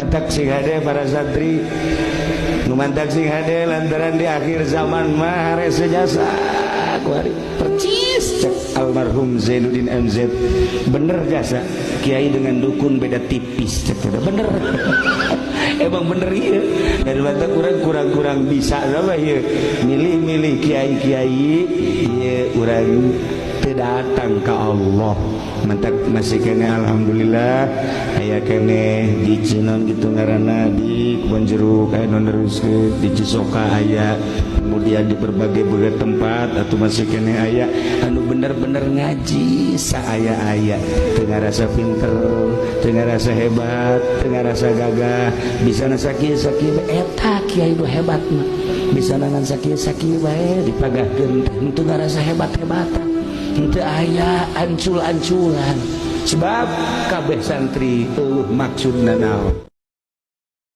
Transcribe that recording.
tak sing hade para santri numantak sing hade lantaran di akhir zaman mah rese jasa kuari percis cek almarhum Zainuddin MZ bener jasa kiai dengan dukun beda tipis cek bener emang bener iya dari mata kurang bisa sama ya milih kiai iya kurang datang ke Allah mantak masih kena alhamdulillah aya kene di Cinon gitu ngaranna di Kebon Jeruk aya non terus di Cisoka aya kemudian di berbagai tempat atau masih kene aya anu bener-bener ngaji saaya tengah rasa pinter tengah rasa hebat tengah rasa gagah bisa nasaki eta kiai nu hebat mah bisa nangan saki bae dipagahkeun teu ngarasa hebat-hebatan itu aya ancul-anculan sebab kabeh santri maksudna naon